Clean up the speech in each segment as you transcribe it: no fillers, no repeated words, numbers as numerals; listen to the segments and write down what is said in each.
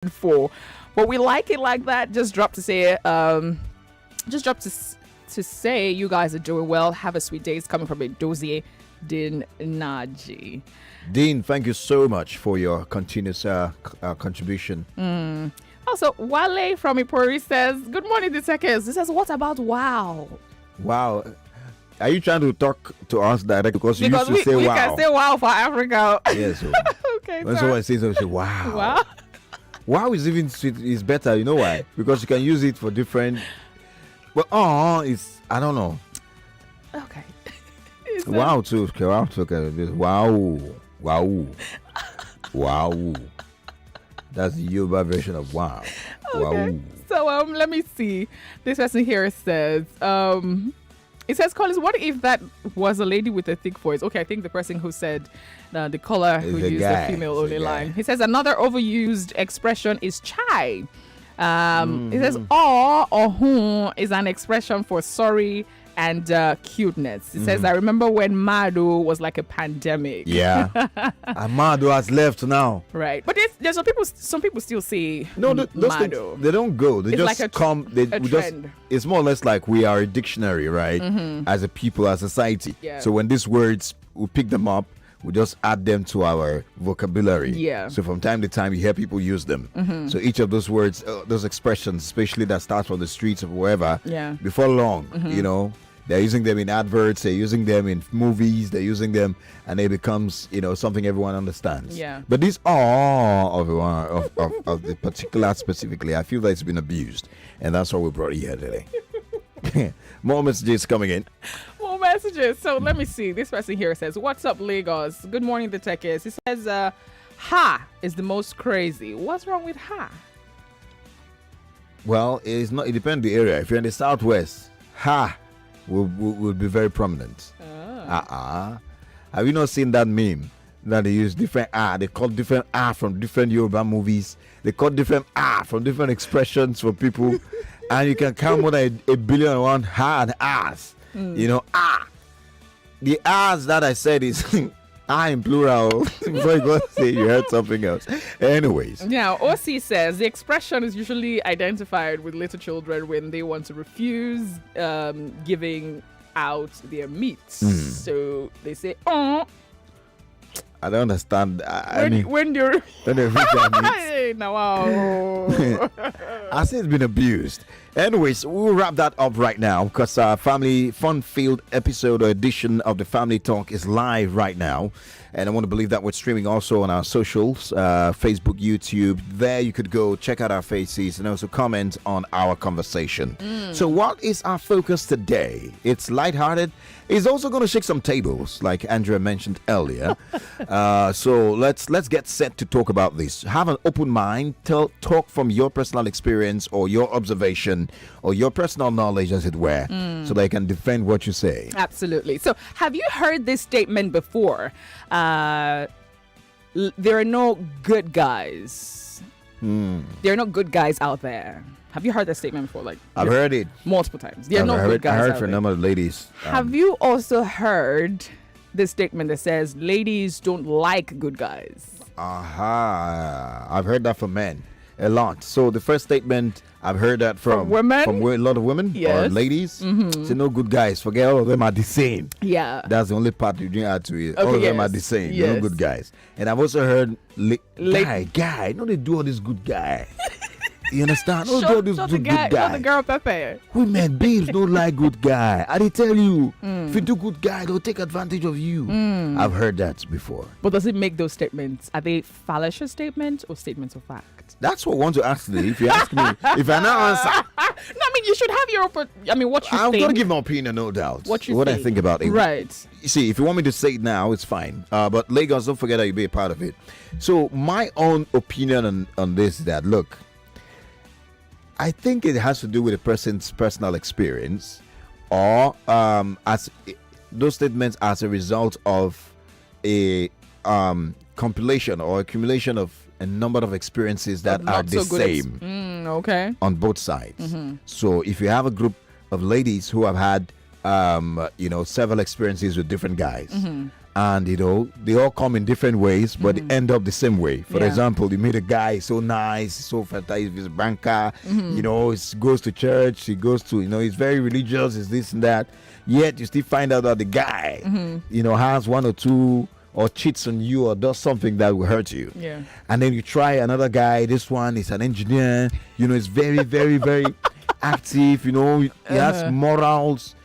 for. But we like it like that. Just drop to say, to say you guys are doing well. Have a sweet day. It's coming from a dossier. Din Naji. Dean, thank you so much for your continuous contribution. Also, Wale from Ipori says, good morning, the Tekes. He says, what about wow? Wow. Are you trying to talk to us direct? Because you used to say we wow. can say wow for Africa. Yes. Okay, when someone says something, say wow. Wow. Wow is even sweet, is better. You know why? Because you can use it for different. But it's, I don't know. Okay. Wow too. Okay, wow too. Okay. Wow. That's the Yoruba version of wow. Okay. Wow. So let me see. This person here says, it says, Collins, what if that was a lady with a thick voice? Okay, I think the person who said the caller who used the female only line. He says another overused expression is chai. It says or who is an expression for sorry and cuteness. It says, I remember when Mado was like a pandemic. Yeah. And Mado has left now. Right. But there's some people still say no, those Mado. Things, they don't go. They it's just like come. a trend. It's more or less like we are a dictionary, right? As a people, as a society. Yeah. So when these words, we pick them up, we just add them to our vocabulary. Yeah. So from time to time, you hear people use them. So each of those words, those expressions, especially that start from the streets or wherever, before long, they're using them in adverts, they're using them in movies, they're using them, and it becomes, something everyone understands. Yeah. But this of the particular specifically, I feel that it's been abused, and that's why we brought it here today. More messages coming in. More messages. So let me see. This person here says, what's up, Lagos? Good morning, the Tekes. He says, ha is the most crazy. What's wrong with ha? Well, it's not. It depends on the area. If you're in the southwest, ha will be very prominent. Have you not seen that meme that they use different they call different from different Yoruba movies? They call different from different expressions for people, and you can count more than a billion and one and ass. The ass that I said is in plural. Before you go say you heard something else. Anyways. Now, OC says the expression is usually identified with little children when they want to refuse giving out their meat. So they say, oh. I don't understand. When they reach their meat. Wow. I say it's been abused. Anyways, we'll wrap that up right now because our family fun-filled episode or edition of the Family Talk is live right now. And I want to believe that we're streaming also on our socials, Facebook, YouTube. There you could go check out our faces and also comment on our conversation. So what is our focus today? It's lighthearted. It's also going to shake some tables, like Andrea mentioned earlier. So let's get set to talk about this. Have an open mind. Talk from your personal experience or your observation or your personal knowledge, as it were, so that you can defend what you say. Absolutely. So have you heard this statement before? There are no good guys. There are no good guys out there. Have you heard that statement before? Like I've heard it multiple times. There are no good guys. I heard out from a there. number of ladies. Have you also heard this statement that says ladies don't like good guys? I've heard that from men a lot. So the first statement I've heard that from women, from a lot of women or ladies. Say no good guys. Forget all of them are the same. Yeah, that's the only part you didn't add to it. Okay, all of them are the same. Yes. No good guys. And I've also heard guy. No, they do all this good guy. You understand? Show the girl Pepe. Women, babes don't like good guy. I did tell you, if you do good guy, they'll take advantage of you. I've heard that before. But does it make those statements? Are they fallacious statements or statements of fact? That's what I want to ask today. If you ask me, if I now answer, no, I mean you should have your. What you I'm think. gonna give my opinion, no doubt. What I think about it. Right. You see, if you want me to say it now, it's fine. But Lagos, don't forget that you'll be a part of it. So my own opinion on this is that look. I think it has to do with a person's personal experience or as those statements as a result of a compilation or accumulation of a number of experiences that are the same okay, on both sides. So if you have a group of ladies who have had several experiences with different guys, and they all come in different ways, but they end up the same way. For example, you meet a guy so nice, so fantastic, he's a banker, he goes to church, he goes to, he's very religious, is this and that. Yet you still find out that the guy, has one or two, or cheats on you, or does something that will hurt you. Yeah. And then you try another guy. This one is an engineer. Is very, very, very active. He has morals.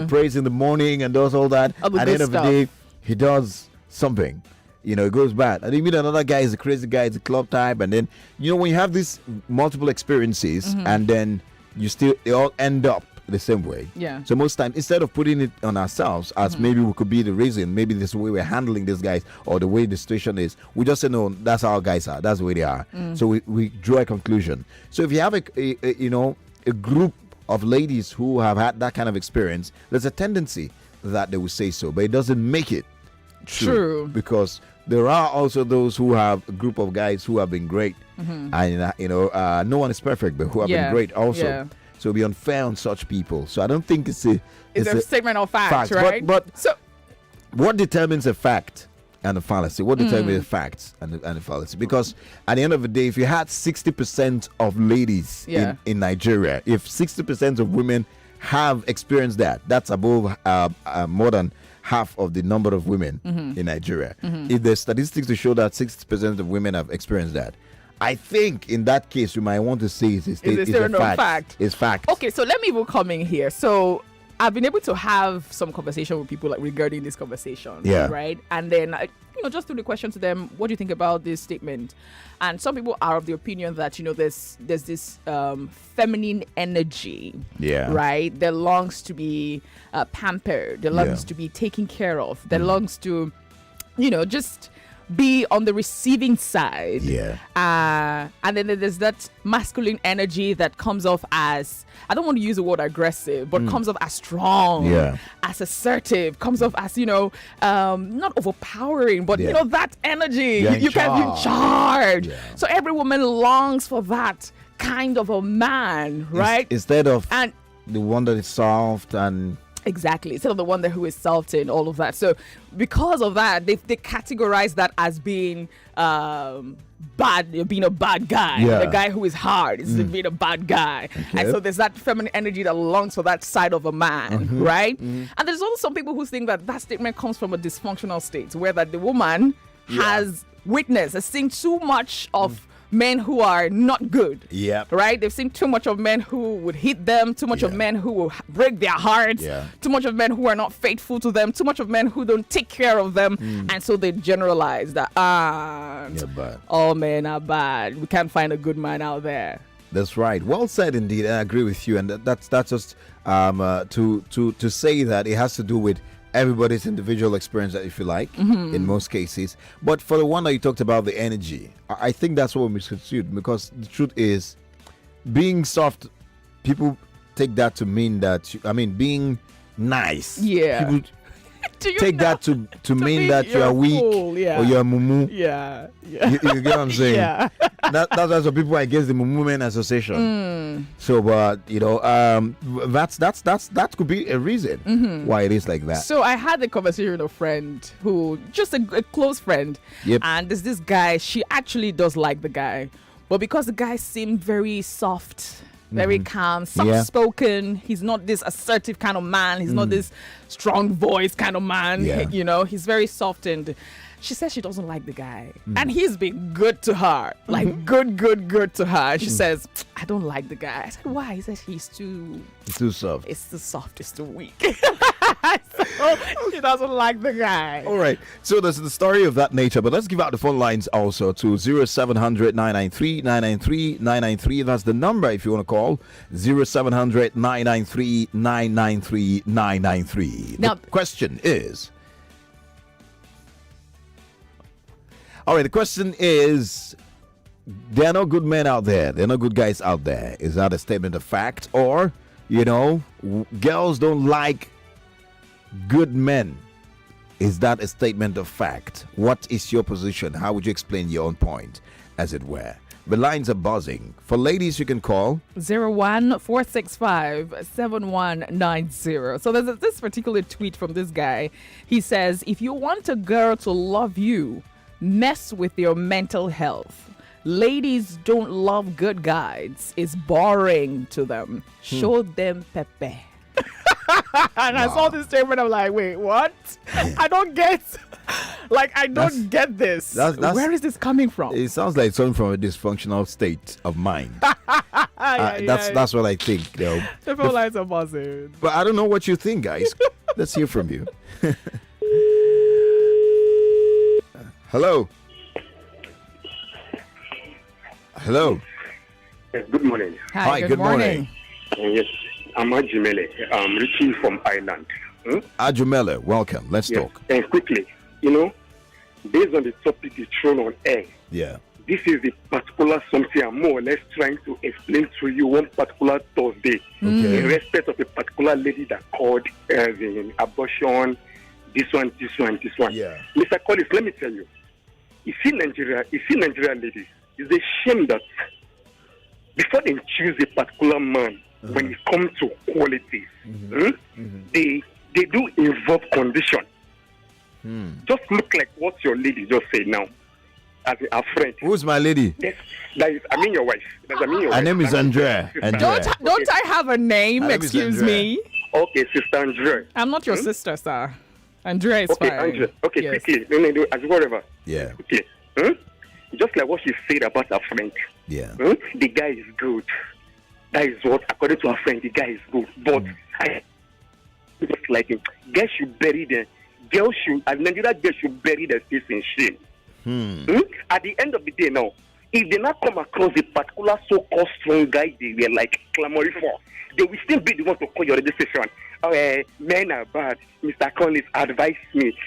Prays in the morning and does all that. At the end of the day, he does something. It goes bad. And then you meet another guy. He's a crazy guy. He's a club type. And then when you have these multiple experiences, and then they all end up the same way. Yeah. So most times, instead of putting it on ourselves as maybe we could be the reason, maybe this is the way we're handling these guys or the way the situation is, we just say, no, that's how guys are. That's the way they are. So we draw a conclusion. So if you have a group of ladies who have had that kind of experience, there's a tendency that they will say so, but it doesn't make it true. Because there are also those who have a group of guys who have been great, and no one is perfect, but who have been great also. Yeah. So it'll be unfair on such people. So I don't think it's a statement of fact, right? But so, what determines a fact and a fallacy? What determines the facts and the fallacy? Because at the end of the day, if you had 60% of ladies in Nigeria, if 60% of women have experienced that, that's above more than half of the number of women in Nigeria. If there's statistics to show that 60% of women have experienced that, I think in that case, you might want to say it's a fact. It's fact. Okay, so let me even come in here. So I've been able to have some conversation with people regarding this conversation, right? And then just through the question to them, what do you think about this statement? And some people are of the opinion that there's this feminine energy, right? That longs to be pampered, that longs to be taken care of, that longs to, just be on the receiving side. And then there's that masculine energy that comes off as, I don't want to use the word aggressive, but comes off as strong, as assertive, comes off as, not overpowering, but, that energy. You can be in charge. So every woman longs for that kind of a man, right? Instead of the one that is soft and... Exactly. Instead of the one who is soft and all of that. So because of that, they categorize that as being bad, being a bad guy. The guy who is hard is being a bad guy. Okay. And so there's that feminine energy that longs for that side of a man, right? And there's also some people who think that statement comes from a dysfunctional state, where that the woman has witnessed, has seen too much of men who are not good. Right? They've seen too much of men who would hit them, too much of men who will break their hearts, too much of men who are not faithful to them, too much of men who don't take care of them. And so they generalize that all men are bad. We can't find a good man out there. That's right. Well said indeed. I agree with you. And that's just to say that it has to do with everybody's individual experience, if you like, in most cases. But for the one that you talked about, the energy, I think that's what we misconstrued, because the truth is, being soft, people take that to mean that, being nice. People take that to mean that you are weak or you're a mumu. You get what I'm saying? That's why some people are against the Mumu Men Association. So, but that could be a reason why it is like that. So I had a conversation with a friend who, just a close friend, and there's this guy. She actually does like the guy, but because the guy seemed very soft, very calm, soft-spoken. He's not this assertive kind of man. He's not this strong voice kind of man. He's very soft, and she says she doesn't like the guy. And he's been good to her, like good to her. And she says, I don't like the guy. I said, why? He says he's too soft. It's too soft. It's too weak. So she doesn't like the guy. All right. So there's the story of that nature. But let's give out the phone lines also to 0700 993 993 993. That's the number if you want to call. 0700 993 993 993. Now, the question is... All right, the question is, there are no good men out there. There are no good guys out there. Is that a statement of fact? Or, girls don't like good men. Is that a statement of fact? What is your position? How would you explain your own point, as it were? The lines are buzzing. For ladies, you can call 01-465-7190. So there's this particular tweet from this guy. He says, if you want a girl to love you, mess with your mental health. Ladies don't love good guys. It's boring to them. Show them pepe. And I saw this statement. I'm like, wait, what? I don't get. I don't get this. Where is this coming from? It sounds like something from a dysfunctional state of mind. That's what I think. The phone lines are buzzing. But I don't know what you think, guys. Let's hear from you. Hello. Hello. Yes, good morning. Hi, good morning. Yes, I'm Ajumele. I'm reaching from Ireland. Ajumele, welcome. Let's talk. And quickly, based on the topic you thrown on air, this is the particular something I'm more or less trying to explain to you one particular Thursday in respect of a particular lady that called the abortion, this one. Yeah. Mr. Collins, let me tell you, you see Nigeria ladies, it's a shame that before they choose a particular man, when it comes to qualities, they do involve condition. Just look like what your lady just said now, as a friend. Who's my lady? Yes, your wife. Her name is Andrea. Don't I have a name? Excuse me. Okay, Sister Andrea. I'm not your sister, sir. Andrea is fine. Andrea. Okay, yes. Quickly. No, as whatever. Yeah. Okay. Just like what she said about her friend. Yeah. The guy is good. That is what, according to her friend, the guy is good. But I just like him. Girls should bury them. Nigerian girls should bury their face in shame. At the end of the day now, if they not come across a particular so-called strong guy they were like clamoring for, they will still be the one to call your registration. Men are bad. Mr. Collins, advise me.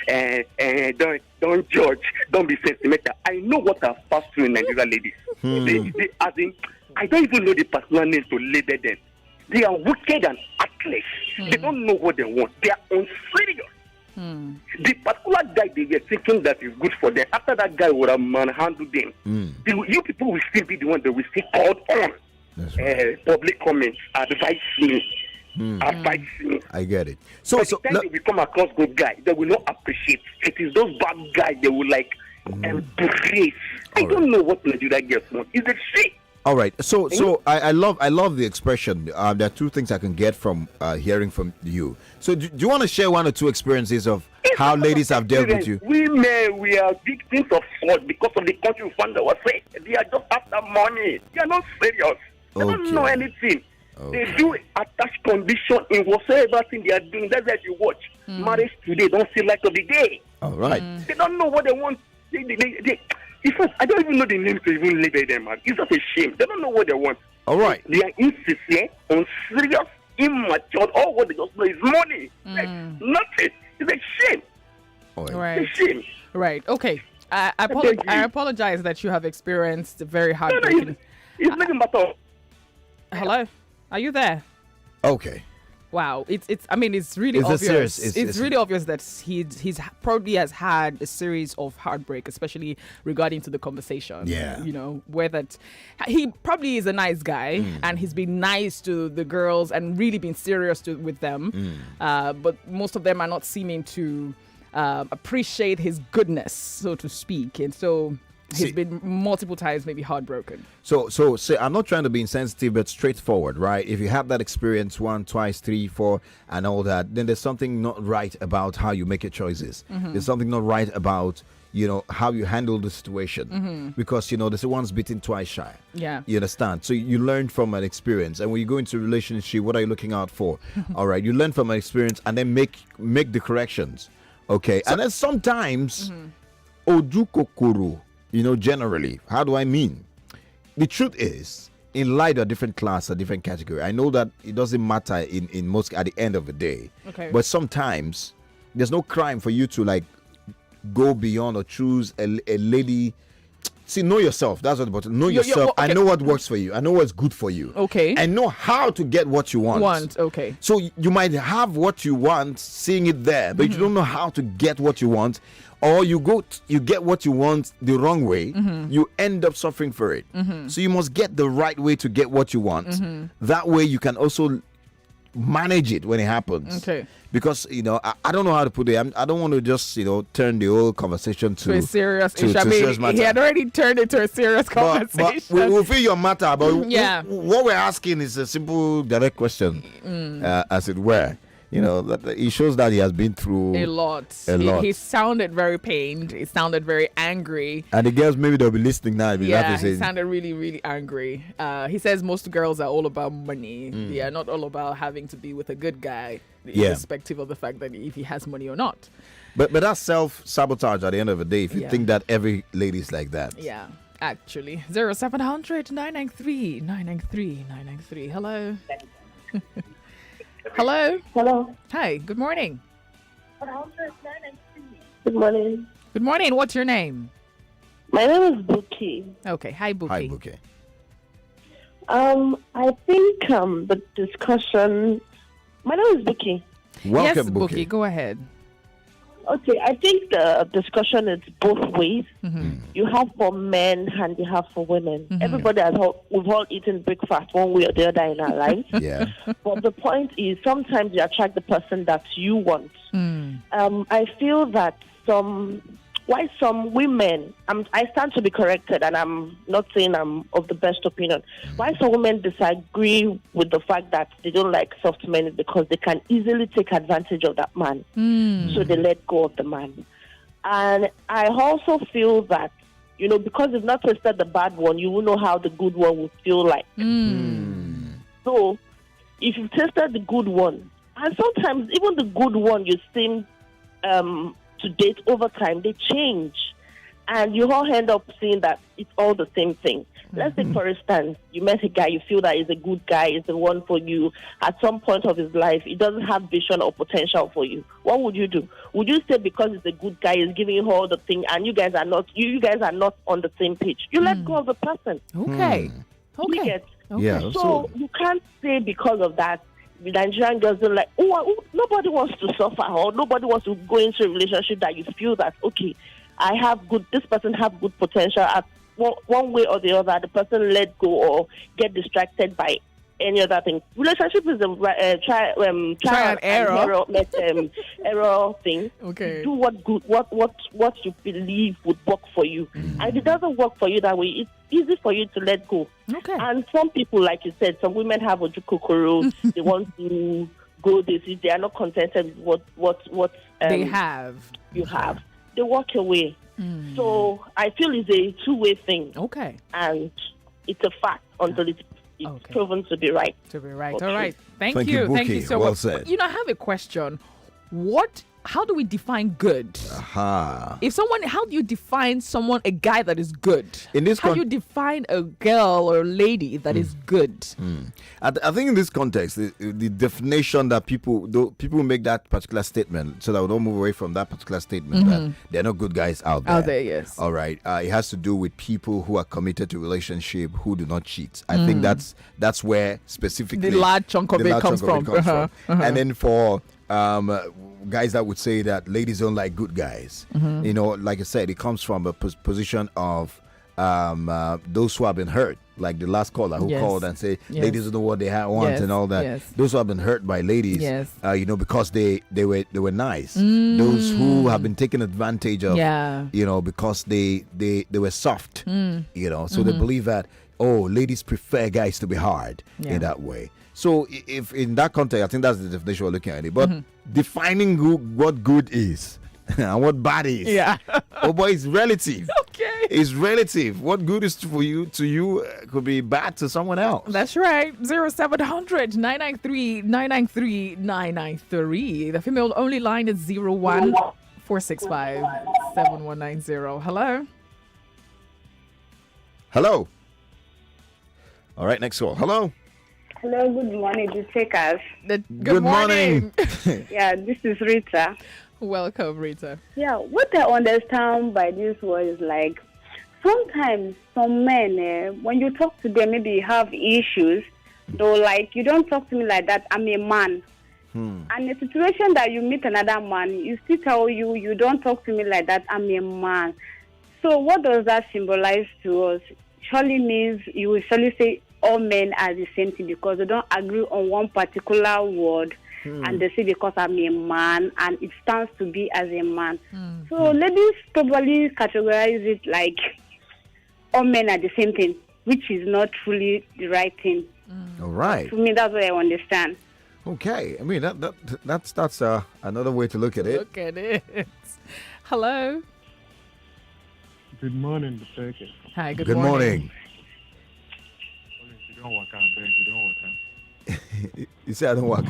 Don't judge. Don't be sentimental. I know what I've passed through in Nigerian ladies. I don't even know the particular name to label them. They are wicked and heartless. They don't know what they want. They are unserious. The particular guy they were thinking that is good for them, after that guy would have manhandled them, you people will still be the one that will still called on. Right. Public comments, advise me. Advise me. I get it. So they will come across good guy, they will not appreciate. It is those bad guys they will like embrace. I don't know what Nigeria gets want. Is it shit? All right. So I love the expression. There are two things I can get from hearing from you. So do you want to share one or two experiences of how ladies have dealt with you? We are victims of fraud because of the country we found ourselves. They are just after money. They are not serious. They don't know anything. They do attach condition in whatsoever thing they are doing. That's why you watch. Marriage today don't feel like of the day. All right. They don't know what they want. I don't even know the name to even label them, man. It's just a shame. They don't know what they want. All right. They are insincere, unserious, immature. All what they just know is money. Like, nothing. It's a shame. Right. It's a shame. Right. Okay. I apologize that you have experienced very heartbreaking. It's not a matter. Hello? Are you there? Okay. Wow, it's really obvious. It's really obvious that he's probably has had a series of heartbreak, especially regarding to the conversation. Yeah, where that he probably is a nice guy and he's been nice to the girls and really been serious with them. But most of them are not seeming to appreciate his goodness, so to speak, and so. He's been multiple times maybe heartbroken. So I'm not trying to be insensitive, but straightforward, right? If you have that experience 1, twice, 3, 4, and all that, then there's something not right about how you make your choices. There's something not right about how you handle the situation, because there's a once bitten, twice shy. Yeah, you understand. So you learn from an experience, and when you go into a relationship, what are you looking out for? All right, you learn from an experience, and then make the corrections. Okay, and then sometimes oju kokoro. Generally, how do I mean? The truth is, in light of different class or different category, I know that it doesn't matter in most at the end of the day. Okay. But sometimes there's no crime for you to like go beyond or choose a lady See, know yourself. That's what important. Know yourself. Okay. I know what works for you. I know what's good for you. Okay. And know how to get what you want. Okay. So you might have what you want, seeing it there, but you don't know how to get what you want, or you get what you want the wrong way. You end up suffering for it. So you must get the right way to get what you want. That way you can also manage it when it happens. Okay. Because I don't know how to put it. I don't want to just turn the whole conversation to a serious issue. serious matter. He had already turned it to a serious conversation. But we'll feel your matter. But what we're asking is a simple, direct question, as it were. That it shows that he has been through a lot. He sounded very pained. He sounded very angry. And the girls, maybe they'll be listening now. He sounded really, really angry. He says most girls are all about money. They are not all about having to be with a good guy, irrespective of the fact that if he has money or not. But that's self-sabotage at the end of the day, if you think that every lady's like that. Yeah, actually. 0700 993 993 993. Hello. Hello. Hello. Hi. Good morning. Good morning. Good morning. What's your name? My name is Buki. Okay. Hi, Buki. Hi, Buki. I think the discussion. My name is Buki. Welcome, yes, Buki. Go ahead. Okay, I think the discussion is both ways. You have for men and you have for women. Everybody we've all eaten breakfast one way or the other in our lives. Yeah. But the point is, sometimes you attract the person that you want. I feel that some women, I stand to be corrected, and I'm not saying I'm of the best opinion. Why some women disagree with the fact that they don't like soft men is because they can easily take advantage of that man. So they let go of the man. And I also feel that, because you've not tasted the bad one, you will know how the good one will feel like. So if you've tasted the good one, and sometimes even the good one you seem to date over time, they change, and you all end up seeing that it's all the same thing. Let's say, for instance, you met a guy, you feel that he's a good guy, is the one for you. At some point of his life, he doesn't have vision or potential for you. What would you do? Would you say because he's a good guy, he's giving you all the thing, and you guys are not on the same page? You let go of the person. Okay. You get? Yeah. So you can't say because of that. The Nigerian girls are like, nobody wants to suffer, or nobody wants to go into a relationship that you feel that, okay, this person have good potential. At one way or the other, the person let go or get distracted by any other thing. Relationship is a trial and error thing. Okay. Do what you believe would work for you. And if it doesn't work for you that way, it's easy for you to let go. Okay. And some people, like you said, some women have ojukokoro. They want to go this. They are not contented with what they have. You have. They walk away. So I feel it's a two-way thing. Okay. And it's a fact until it's proven to be right. All right. Thank you, you. Thank you Buki. so Well much. said. I have a question. How do we define good? How do you define a guy that is good? How do you define a girl or a lady that is good? I think in this context, the definition that people make that particular statement, so that we don't move away from that particular statement, that there are no good guys out there. Out there, yes. All right. It has to do with people who are committed to relationship, who do not cheat. I think that's where specifically the large chunk of it comes from. And then for guys that would say that ladies don't like good guys, like I said, it comes from a position of those who have been hurt, like the last caller who called and said ladies don't know what they want and all that. Those who have been hurt by ladies, because they were nice. Those who have been taken advantage of, because they were soft, so they believe that ladies prefer guys to be hard in that way. So if in that context, I think that's the definition we're looking at it. But defining what good is and what bad is, it's relative. Okay, it's relative. What good is to you could be bad to someone else. That's right. 0700 993 993 993. The female only line is 01 465 7190. Hello. All right, next call. Hello. Hello, good morning. This is Tekes. Good morning. Yeah, this is Rita. Welcome, Rita. Yeah, what I understand by this was like sometimes some men, when you talk to them, maybe you have issues. Though, like, you don't talk to me like that. I'm a man. And the situation that you meet another man, you still tell you don't talk to me like that. I'm a man. So what does that symbolize to us? Surely means you will surely say all men are the same thing because they don't agree on one particular word. And they say because I'm a man and it stands to be as a man. So ladies probably categorize it like all men are the same thing, which is not truly the right thing. All right. To me, that's what I understand. Okay. I mean, that's another way to look at it. Look at it. Hello. Good morning, Mr. Tekes. Hi, good morning. You don't work out, babe. You don't work out. You say I don't work.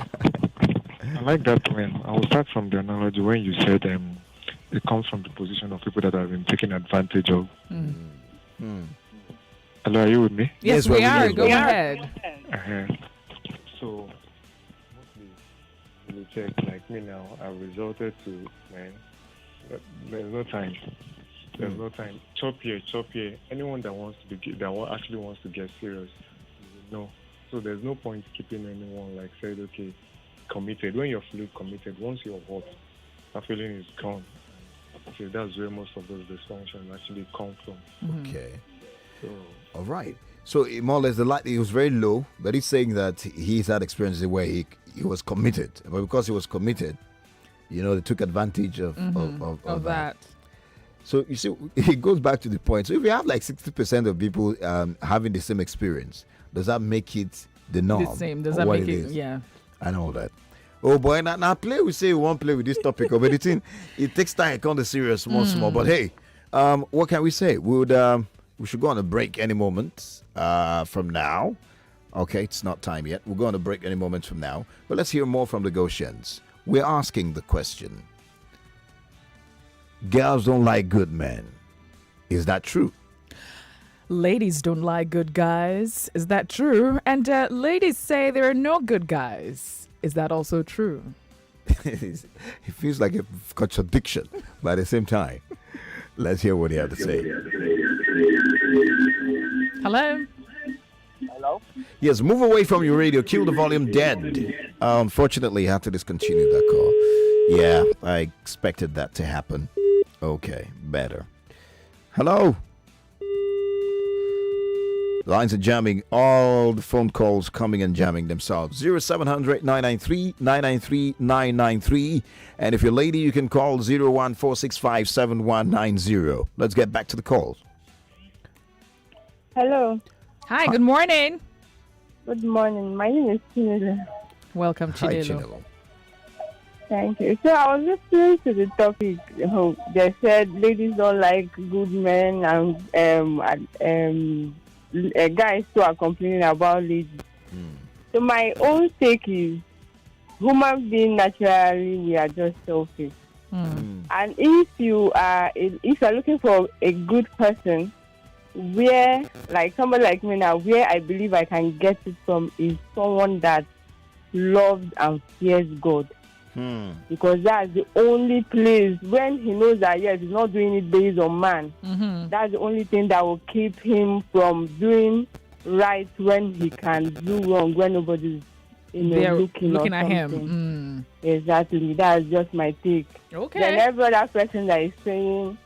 I like that when I will start from the analogy when you said it comes from the position of people that have been taken advantage of. Hello, are you with me? Yes, we are. Go ahead. So, mostly, you check, like me now, I've resorted to, man, there's no time. There's no time. Chop here. Anyone that actually wants to get serious, you know. So there's no point keeping anyone like said, okay, committed. When you're fully committed, once you're hot, that feeling is gone. So that's where most of those dysfunctions actually come from. Okay. So, all right. So more or less the light was very low, but he's saying that he's had experiences where he was committed, but because he was committed, you know, they took advantage of that. So you see, it goes back to the point. So if you have like 60% of people having the same experience, does that make it the norm? The same. Does that make it? Yeah. I know that. Oh boy, now play. We say we won't play with this topic, but it takes time to come the serious once more. But hey, what can we say? We should go on a break any moment from now. Okay, it's not time yet. We'll go on a break any moment from now. But let's hear more from the Goshians. We're asking the question: girls don't like good men. Is that true? Ladies don't like good guys. Is that true? And ladies say there are no good guys. Is that also true? It feels like a contradiction, but at the same time, let's hear what he had to say. Hello? Hello? Yes, move away from your radio. Kill the volume dead. Unfortunately, I had to discontinue that call. Yeah, I expected that to happen. Okay, better. Hello? Lines are jamming. All the phone calls coming and jamming themselves. 0700 993 993 993. And if you're a lady, you can call 01465 7190. Let's get back to the calls. Hello. Hi, good morning. Good morning. My name is Chinelo. Welcome, Hi, Chinelo. Chinelo. Thank you. So I was listening to the topic. They said ladies don't like good men and guys who are complaining about ladies. So my own take is, human being naturally we are just selfish. And if you are looking for a good person, where like somebody like me now, where I believe I can get it from is someone that loves and fears God. Because that's the only place when he knows that yes, he's not doing it based on man. That's the only thing that will keep him from doing right when he can do wrong when nobody's looking at him. Exactly. That's just my take. Okay. Then every other person that is saying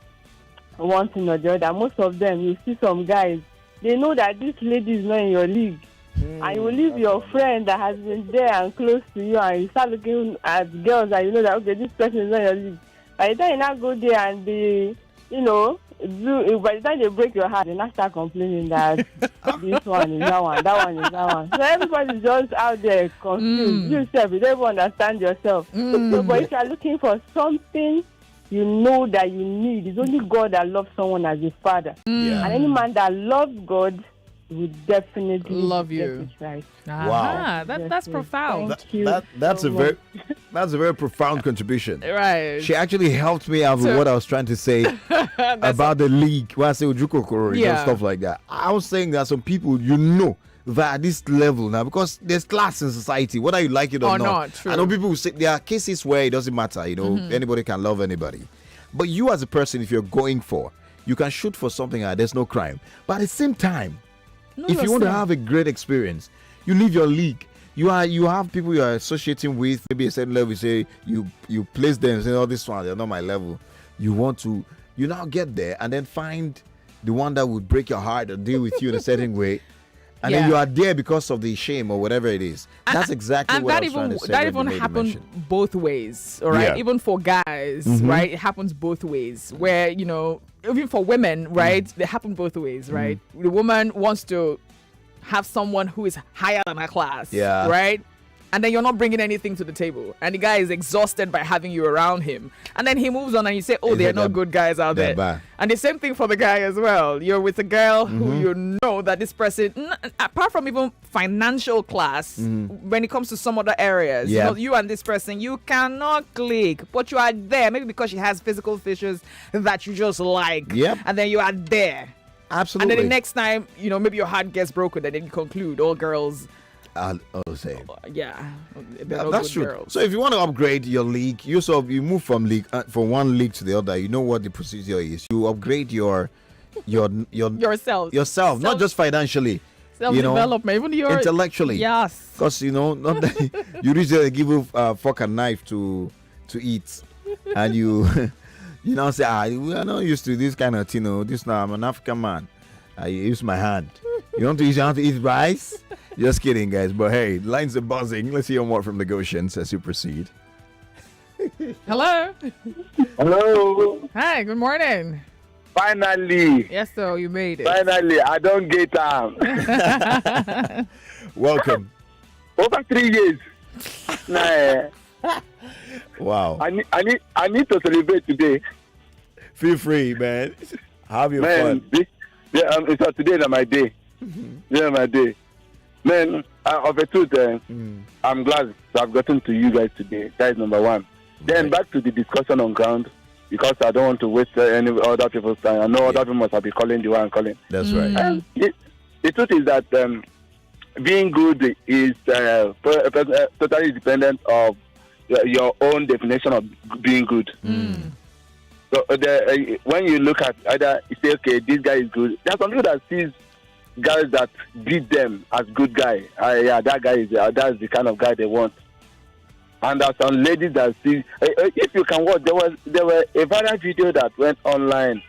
one thing or the other, most of them, you see some guys, they know that this lady is not in your league. And you will leave your friend that has been there and close to you, and you start looking at girls that you know that, okay, this person is not your league. By the time you now go there and they, by the time they break your heart, they now start complaining that this one is that one, that one is that one. So everybody's just out there confused. Yourself, you don't even understand yourself. So, but if you are looking for something you know that you need, it's only God that loves someone as a father. And any man that loves God would definitely love you. Right. Wow, that's profound. That's a very profound contribution. Right. She actually helped me out with what I was trying to say about the league. When I say Ojukokoro and stuff like that, I was saying that some people that at this level now, because there's class in society, whether you like it or not. True. I know people who say there are cases where it doesn't matter. Anybody can love anybody, but you as a person, if you're going for, you can shoot for something. There's no crime. But at the same time, No, if you want to saying. have a great experience, you leave your league. You have people you are associating with, maybe a certain level. You say you place them and say, oh, this one, they're not my level. You now get there and then find the one that would break your heart or deal with you in a certain way. And then you are there because of the shame or whatever it is. That's exactly what I was trying to say. That even happens both ways, all right? Yeah. Even for guys, right? It happens both ways. Where, even for women, right? They happen both ways, right? The woman wants to have someone who is higher than her class, right? And then you're not bringing anything to the table. And the guy is exhausted by having you around him. And then he moves on and you say, oh, they're not good guys out there. Bad. And the same thing for the guy as well. You're with a girl who you know that this person, apart from even financial class, when it comes to some other areas, you and this person, you cannot click. But you are there, maybe because she has physical features that you just like. Yep. And then you are there. Absolutely. And then the next time, maybe your heart gets broken and then you conclude, all girls... same. That's true. Girls. So if you want to upgrade your league, you move from one league to the other. You know what the procedure is. You upgrade yourself, not just financially. Self-development, even your intellectually. Yes. Because not that you reach there, give you a fork and knife to eat, and you say, we are not used to this kind of thing. This now I'm an African man. I use my hand. You want to eat rice? Just kidding, guys. But hey, lines are buzzing. Let's hear more from the Goshens as you proceed. Hello. Hello. Hi, good morning. Finally. Yes, sir, you made it. Finally, I don't get time. Welcome. Over 3 years. Nah, Wow. I need to celebrate today. Feel free, man. Have your Man, fun. it's today is my day. Yeah, my day. Man, of the truth, I'm glad to have gotten to you guys today. That is number one. Then back to the discussion on ground, because I don't want to waste any other people's time. I know other people must have been calling the one I'm calling. That's right. The truth is that being good is totally dependent of your own definition of being good. So when you look at either you say, okay, this guy is good. There are some people that sees guys that beat them as good guy. That guy is that's the kind of guy they want. And there are some ladies that see. If you can watch, there were a viral video that went online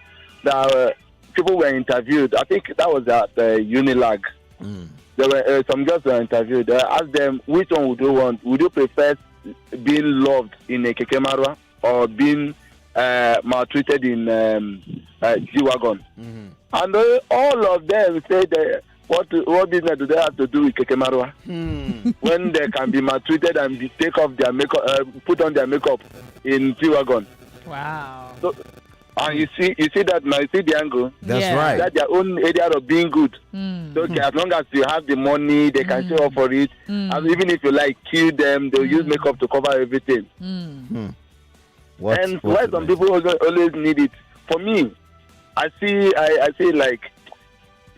that people were interviewed. I think that was at Unilag. There were some girls were interviewed. They asked them, which one would you want? Would you prefer being loved in a keke marwa or being maltreated in G-Wagon? And all of them said, what business do they have to do with keke marwa? When they can be maltreated and take off their makeup, put on their makeup in G-Wagon. Wow. So, and you see that now, you see the angle. That's right. That's their own area of being good. So, okay, as long as you have the money, they can show up for it. And even if you kill them, they'll use makeup to cover everything. And why some people always need it. For me, I see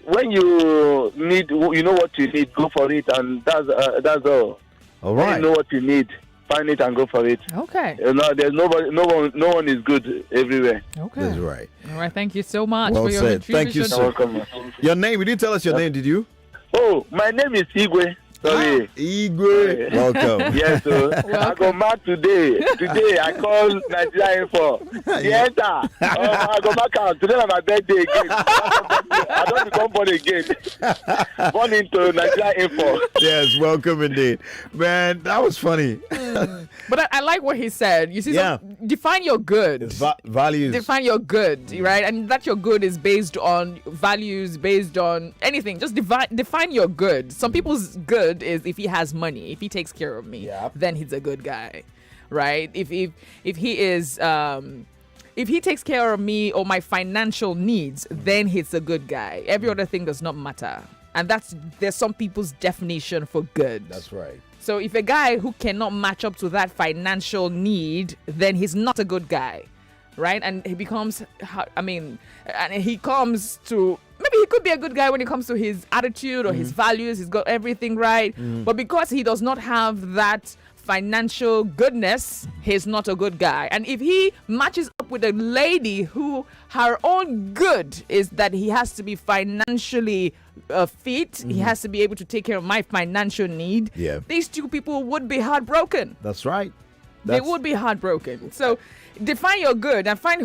when you need, you know what you need, go for it, and that's all. All right. When you know what you need, find it and go for it. Okay. There's nobody, no one is good everywhere. Okay. That's right. All right. Thank you so much Well for your said. contribution. Thank you, sir. Welcome. Your name? You didn't tell us your name, did you? Oh, my name is Igwe. Sorry. Igwe. Welcome. Yes, sir. I go mad today. Today I call Nigeria Info. Yes, sir. I go back out. Today is my birthday again. I don't become born again. Born into Nigeria Info. Yes, welcome indeed. Man, that was funny. But I like what he said. You see, define your good. It's values. Define your good, right? And that your good is based on values, based on anything. Just define your good. Some people's good is if he has money, if he takes care of me, then he's a good guy, right? If he is if he takes care of me or my financial needs, then he's a good guy. Every other thing does not matter. And there's some people's definition for good. That's right. So if a guy who cannot match up to that financial need, then he's not a good guy, right? And he becomes, and he comes to, maybe he could be a good guy when it comes to his attitude or his values. He's got everything right. But because he does not have that financial goodness, he's not a good guy. And if he matches up with a lady who her own good is that he has to be financially fit, he has to be able to take care of my financial need, these two people would be heartbroken. That's right. They would be heartbroken. So define your good and find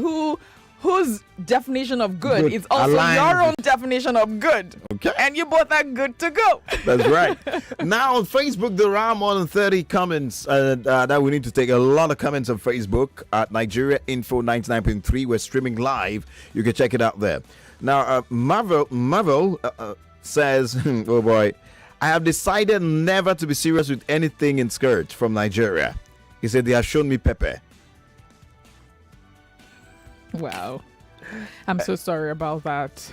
whose definition of good is also your own definition of good. Okay. And you both are good to go. That's right. Now on Facebook, there are more than 30 comments that we need to take. A lot of comments on Facebook at Nigeria Info 99.3. We're streaming live. You can check it out there. Now, Marvel says, oh boy, I have decided never to be serious with anything in skirt from Nigeria. He said they have shown me Pepe. Wow. I'm so sorry about that.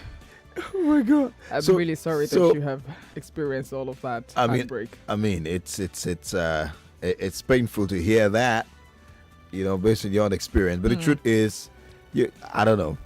Oh my God. I'm really sorry that you have experienced all of that heartbreak. I mean, it's painful to hear that, based on your own experience. But the truth is, I don't know.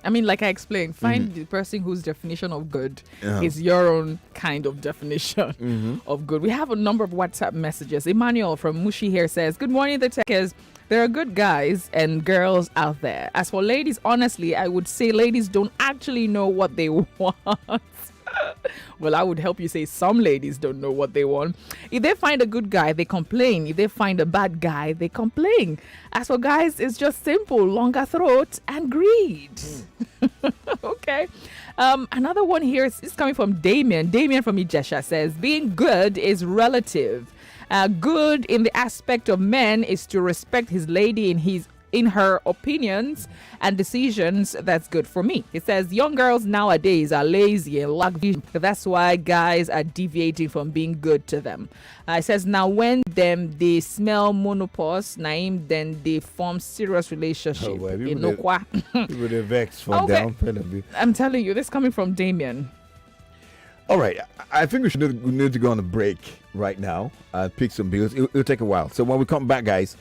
I mean, like I explained, find the person whose definition of good is your own kind of definition of good. We have a number of WhatsApp messages. Emmanuel from Mushi here says, good morning, the Tekes. There are good guys and girls out there. As for ladies, honestly, I would say ladies don't actually know what they want. Well, I would help you say some ladies don't know what they want. If they find a good guy, they complain. If they find a bad guy, they complain. As for guys, it's just simple, longer throat and greed. Okay. Another one here is coming from Damien. Damien from Ijesha says, being good is relative. Good in the aspect of men is to respect his lady in her opinions and decisions. That's good for me. It says young girls nowadays are lazy and lack vision. That's why guys are deviating from being good to them. It says now when they smell monopause, Naim, then they form serious relationship. I'm telling you, this is coming from Damien. All right, I think we need to go on a break right now. Pick some bills. It'll take a while. So when we come back, guys,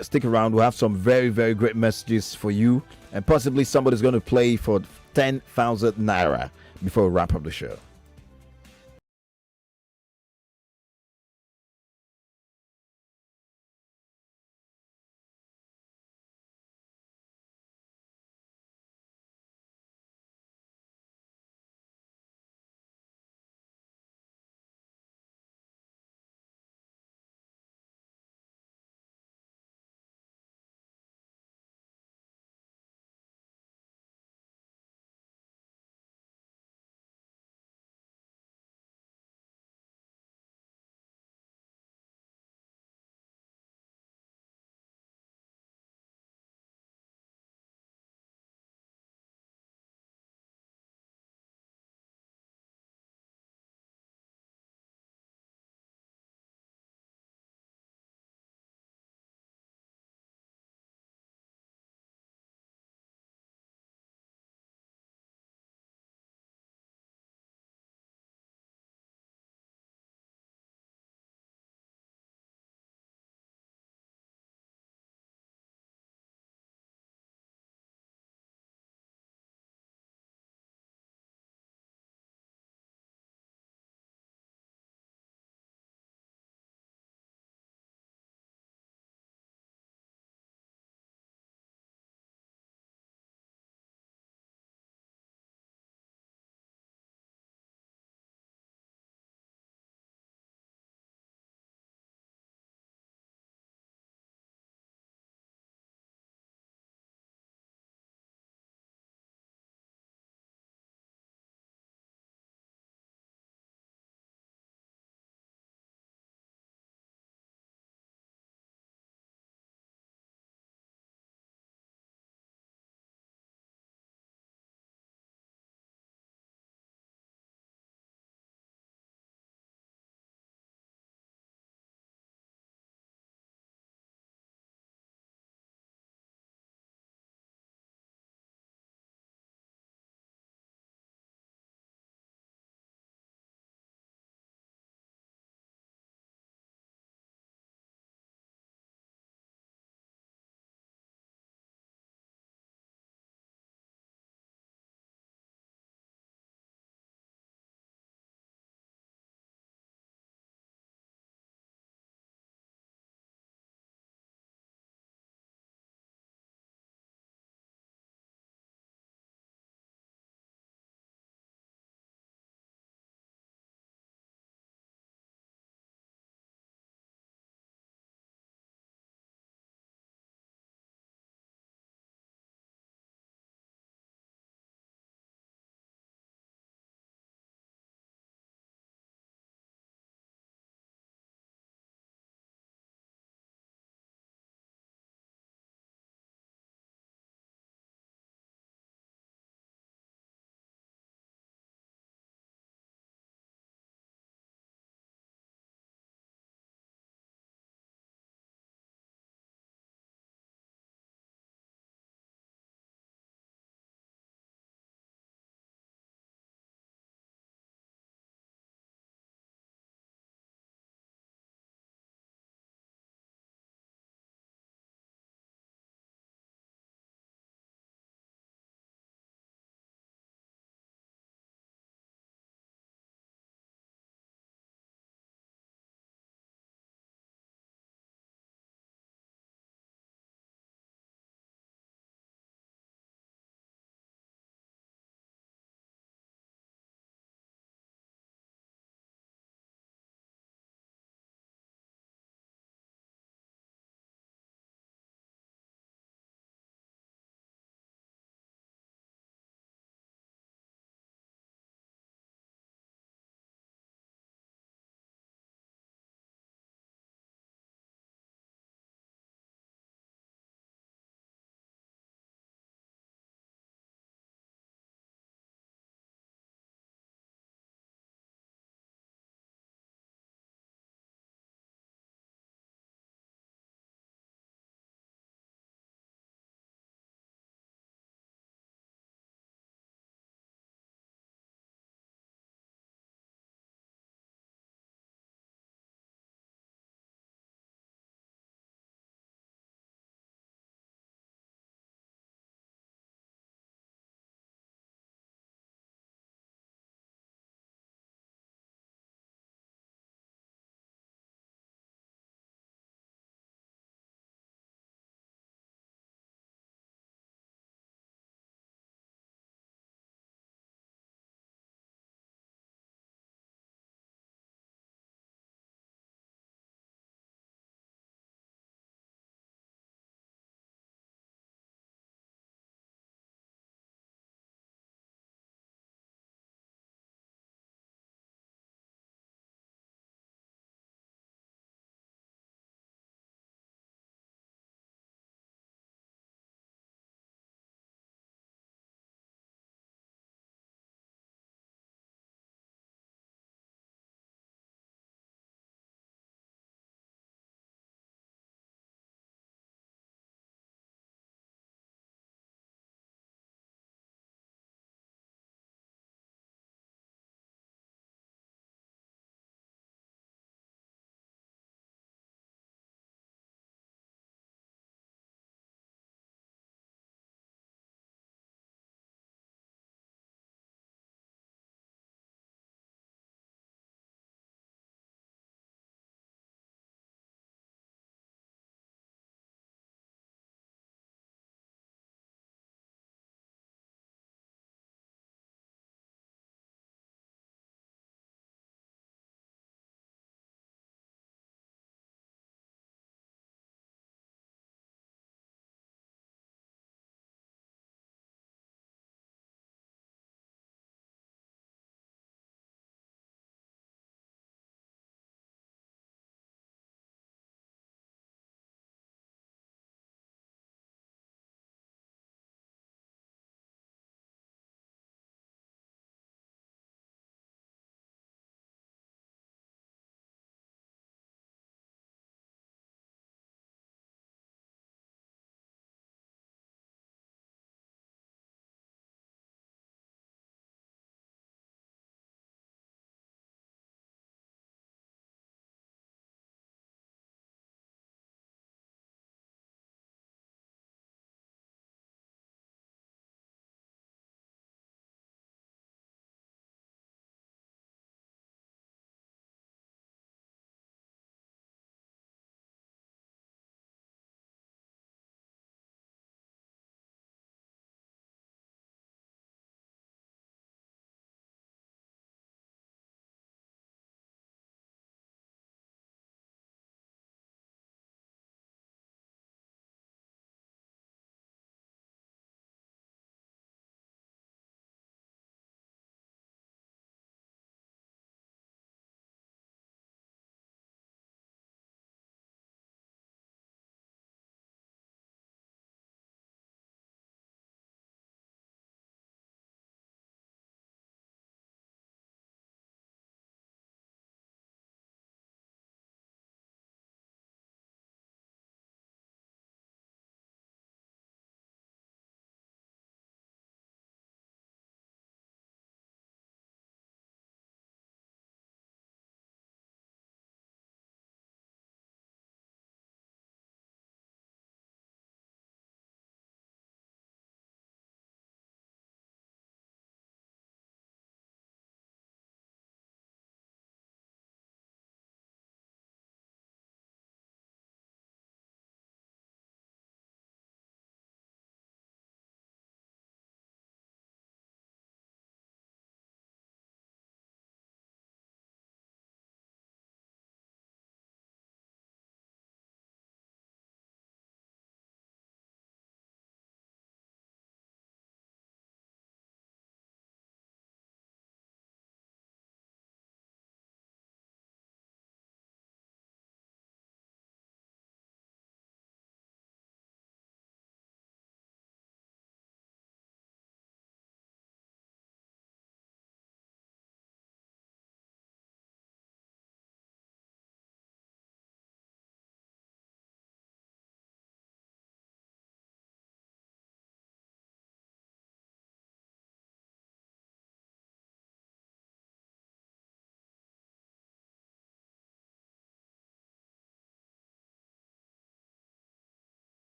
stick around. We'll have some very, very great messages for you, and possibly somebody's going to play for 10,000 naira before we wrap up the show.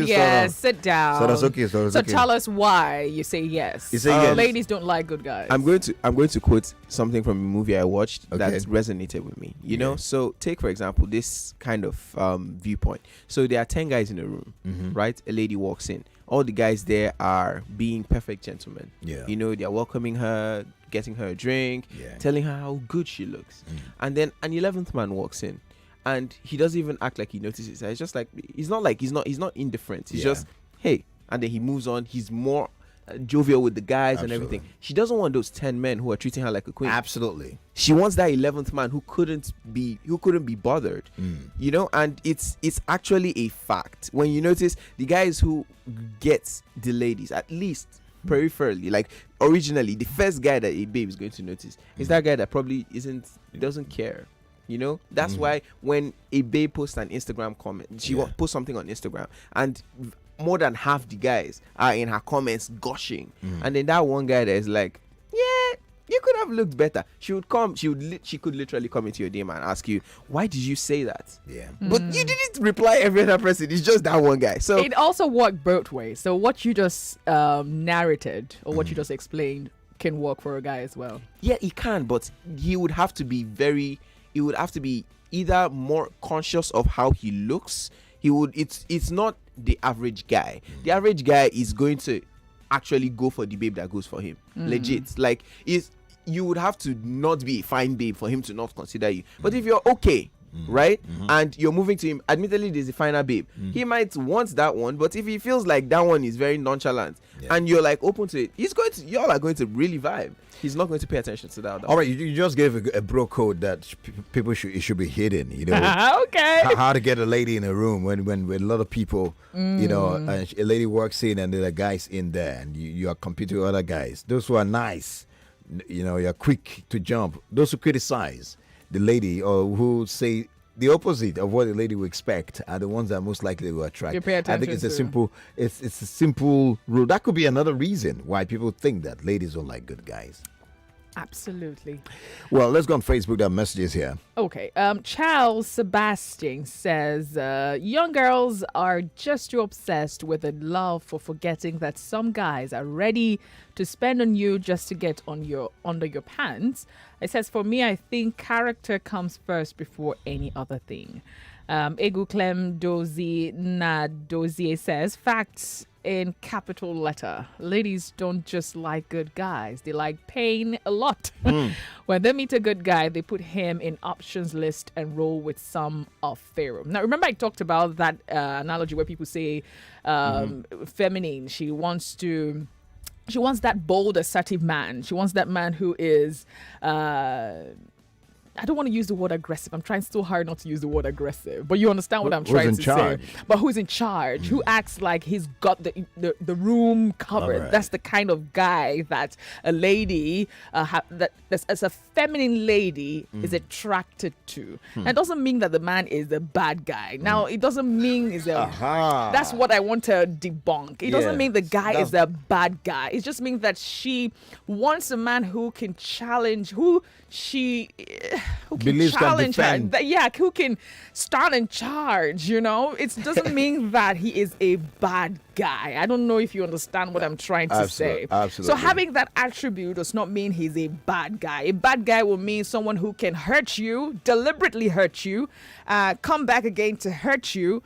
Yes, sit down. So that's okay. So tell us why you say yes. You say yes. Ladies don't like good guys. I'm going to quote something from a movie I watched that resonated with me. You know, so take for example this kind of viewpoint. So there are 10 guys in a room, right? A lady walks in. All the guys there are being perfect gentlemen. Yeah. You know, they're welcoming her, getting her a drink, telling her how good she looks. And then an 11th man walks in. And he doesn't even act like he notices. It's just like he's not indifferent. He's just, hey, and then he moves on. He's more jovial with the guys and everything. She doesn't want those 10 men who are treating her like a queen. Absolutely. She wants that 11th man who couldn't be bothered. You know, and it's actually a fact. When you notice the guys who get the ladies, at least peripherally, like originally, the first guy that a babe is going to notice is that guy that probably doesn't care. You know, that's why when a babe posts an Instagram comment, she will post something on Instagram, and more than half the guys are in her comments gushing, and then that one guy that is like, yeah, you could have looked better. She could literally come into your DM and ask you, why did you say that? Yeah, but you didn't reply every other person. It's just that one guy. So it also worked both ways. So what you just narrated or what you just explained can work for a guy as well. Yeah, he can, but he would have to be either more conscious of how he looks. It's not the average guy. The average guy is going to actually go for the babe that goes for him. Legit. Like, you would have to not be a fine babe for him to not consider you. But if you're okay, right, and you're moving to him, admittedly there's a finer babe, he might want that one, but if he feels like that one is very nonchalant and you're like open to it, y'all are going to really vibe. He's not going to pay attention to that. All right, you just gave a bro code that people should be hidden. You know, okay. How to get a lady in a room when a lot of people, you know, and a lady walks in and there are guys in there, and you are competing with other guys. Those who are nice, you know, you're quick to jump. Those who criticize the lady or who say the opposite of what the lady would expect are the ones that most likely will attract. You pay attention. I think it's a simple rule. That could be another reason why people think that ladies don't like good guys. Absolutely. Well, let's go on Facebook. There are messages here. Okay. Charles Sebastian says, young girls are just too obsessed with the love for forgetting that some guys are ready to spend on you just to get under your pants. It says, for me, I think character comes first before any other thing. Egu Clem Dozier says, facts in capital letter. Ladies don't just like good guys. They like pain a lot. When they meet a good guy, they put him in options list and roll with some of Pharaoh. Now, remember I talked about that analogy where people say feminine. She wants that bold, assertive man. She wants that man who is... I don't want to use the word aggressive. I'm trying so hard not to use the word aggressive, but you understand what I'm trying to say. But who's in charge? Who acts like he's got the room covered? Right. That's the kind of guy that a lady, as a feminine lady, is attracted to. And it doesn't mean that the man is a bad guy. Now, it doesn't mean that's what I want to debunk. It doesn't mean the guy is a bad guy. It just means that she wants a man who can challenge, who can challenge her. Who can stand in charge, you know? It doesn't mean that he is a bad guy. I don't know if you understand what I'm trying to say. Absolutely. So having that attribute does not mean he's a bad guy. A bad guy will mean someone who can hurt you, deliberately hurt you, come back again to hurt you,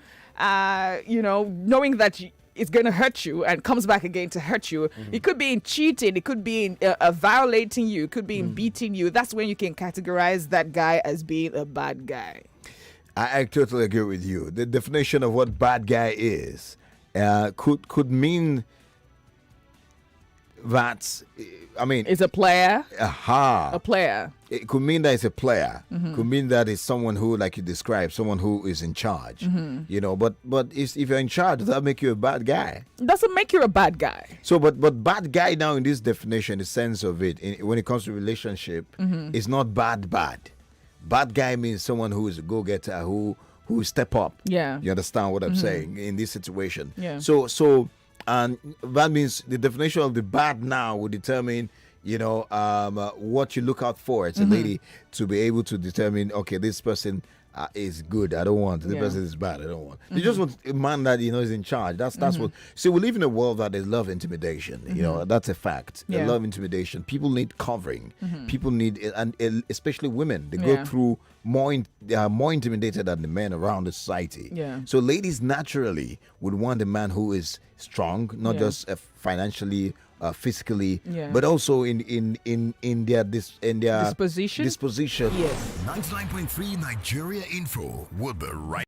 you know, knowing that it's going to hurt you and comes back again to hurt you. It could be in cheating. It could be in violating you. It could be in beating you. That's when you can categorize that guy as being a bad guy. I totally agree with you. The definition of what bad guy is could mean that, I mean... It's a player. A player. It could mean that it's a player. Could mean that it's someone who, like you described, someone who is in charge. You know, but if you're in charge, does that make you a bad guy? It doesn't make you a bad guy. So, but bad guy now in this definition, the sense of it, when it comes to relationship, is not bad. Bad guy means someone who is a go-getter, who step up. Yeah. You understand what I'm saying in this situation? Yeah. So, and that means the definition of the bad now will determine, you know, what you look out for as a lady to be able to determine, okay, this person is good. I don't want. The person is bad. I don't want. You just want a man that is in charge. That's what. See, we live in a world that there's love intimidation. That's a fact. Yeah. Love intimidation. People need covering. People need, and especially women, they go through they are more intimidated than the men around the society. Yeah. So ladies naturally would want a man who is strong, not just financially, physically, but also in their disposition. Yes. 99.3 Nigeria Info will be right